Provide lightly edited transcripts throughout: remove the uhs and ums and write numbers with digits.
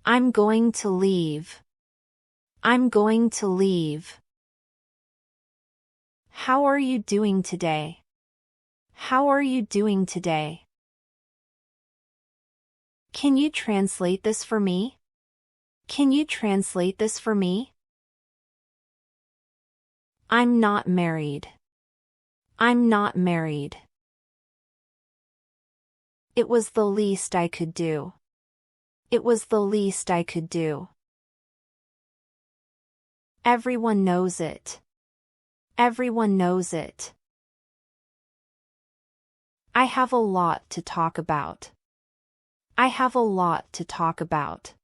I'm going to leave. I'm going to leave. How are you doing today? How are you doing today? Can you translate this for me? Can you translate this for me? I'm not married. I'm not married. It was the least I could do. It was the least I could do. Everyone knows it. Everyone knows it. I have a lot to talk about. I have a lot to talk about.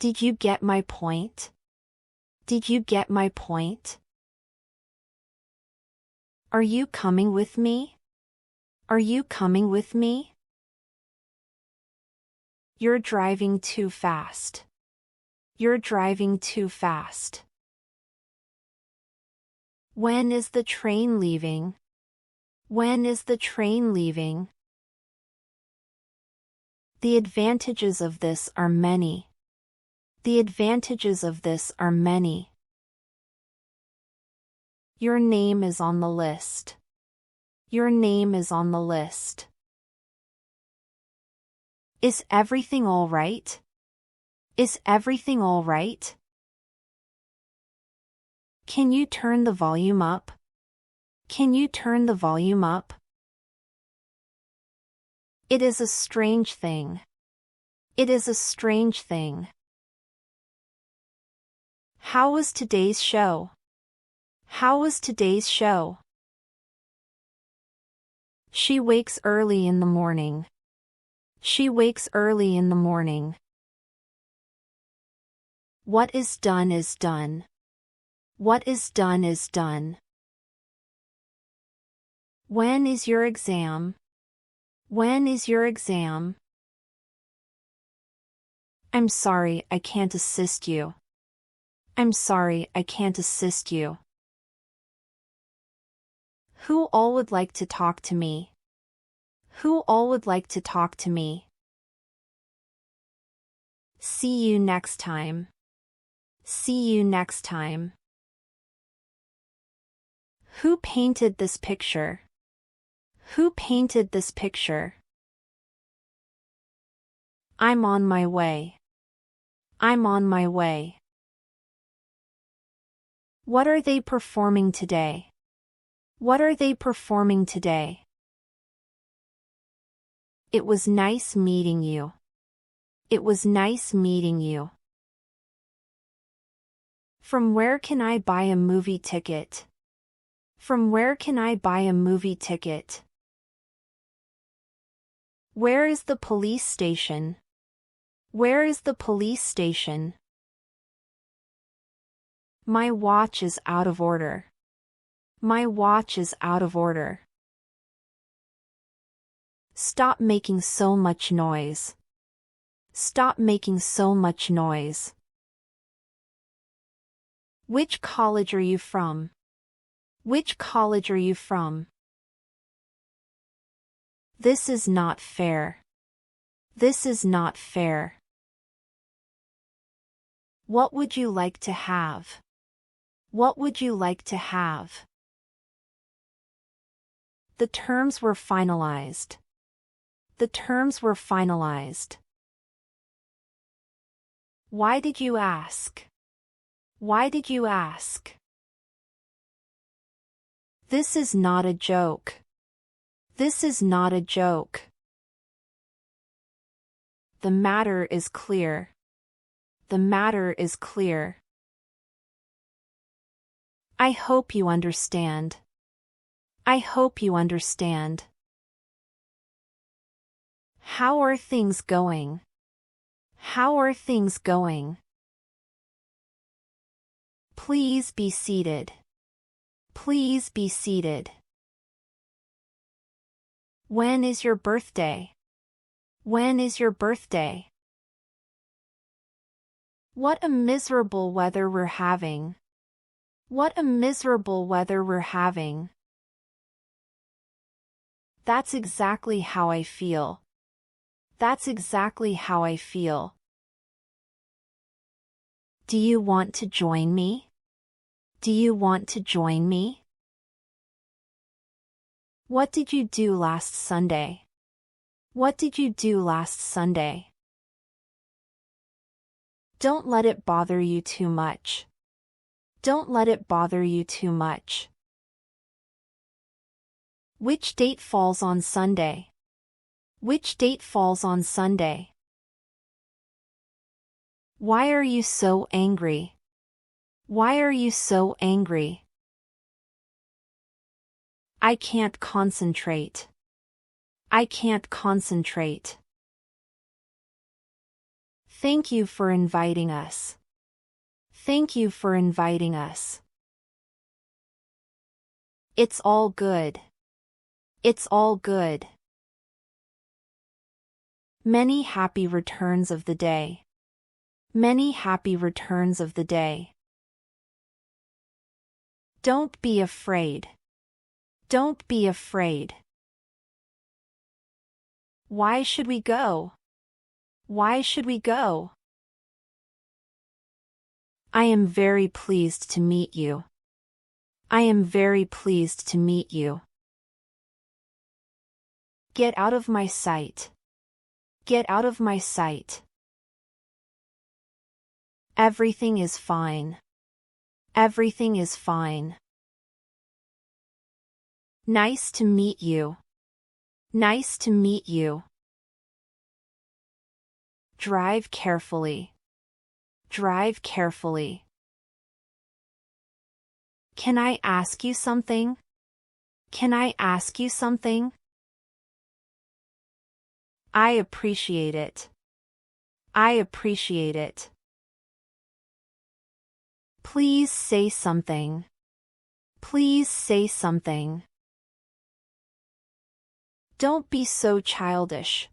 Did you get my point? Did you get my point? Are you coming with me? Are you coming with me? You're driving too fast. You're driving too fast. When is the train leaving? When is the train leaving? The advantages of this are many. The advantages of this are many. Your name is on the list. Your name is on the list. Is everything all right? Is everything all right? Can you turn the volume up? Can you turn the volume up? It is a strange thing. It is a strange thing. How was today's show? How was today's show? She wakes early in the morning. She wakes early in the morning. What is done is done. What is done is done. When is your exam? When is your exam? I'm sorry, I can't assist you. I'm sorry, I can't assist you. Who all would like to talk to me? Who all would like to talk to me? See you next time. See you next time. Who painted this picture? Who painted this picture? I'm on my way. I'm on my way. What are they performing today? What are they performing today? It was nice meeting you. It was nice meeting you. From where can I buy a movie ticket? From where can I buy a movie ticket? Where is the police station? Where is the police station? My watch is out of order. My watch is out of order. Stop making so much noise. Stop making so much noise. Which college are you from? Which college are you from? This is not fair. This is not fair. What would you like to have? What would you like to have? The terms were finalized. The terms were finalized. Why did you ask? Why did you ask? This is not a joke. This is not a joke. The matter is clear. The matter is clear. I hope you understand. I hope you understand. How are things going? How are things going? Please be seated. Please be seated. When is your birthday? When is your birthday? What a miserable weather we're having. What a miserable weather we're having. That's exactly how I feel. That's exactly how I feel. Do you want to join me? Do you want to join me? What did you do last Sunday? What did you do last Sunday? Don't let it bother you too much. Don't let it bother you too much. Which date falls on Sunday? Which date falls on Sunday? Why are you so angry? Why are you so angry? I can't concentrate. I can't concentrate. Thank you for inviting us. Thank you for inviting us. It's all good. It's all good. Many happy returns of the day. Many happy returns of the day. Don't be afraid. Don't be afraid. Why should we go? Why should we go? I am very pleased to meet you. I am very pleased to meet you. Get out of my sight. Get out of my sight. Everything is fine. Everything is fine. Nice to meet you. Nice to meet you. Drive carefully. Drive carefully. Can I ask you something? Can I ask you something? I appreciate it. I appreciate it. Please say something. Please say something. Don't be so childish.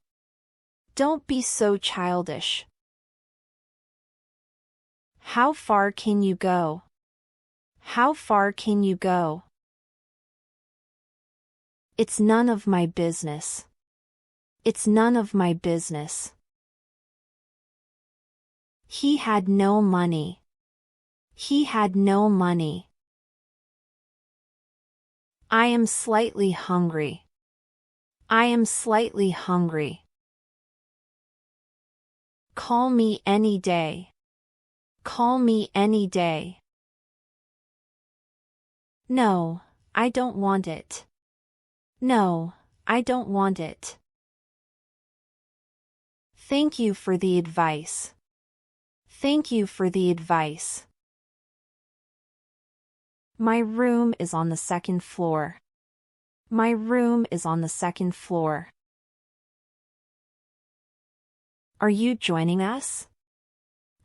Don't be so childish. How far can you go? How far can you go? It's none of my business. It's none of my business. He had no money. He had no money. I am slightly hungry. I am slightly hungry. Call me any day. Call me any day. No, I don't want it. No, I don't want it. Thank you for the advice. Thank you for the advice. My room is on the second floor. My room is on the second floor. Are you joining us?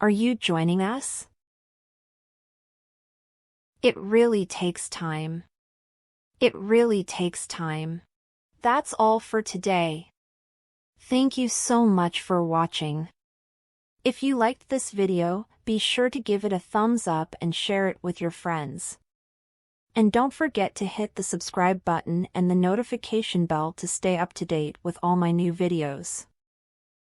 Are you joining us? It really takes time. It really takes time. That's all for today. Thank you so much for watching. If you liked this video, be sure to give it a thumbs up and share it with your friends. And don't forget to hit the subscribe button and the notification bell to stay up to date with all my new videos.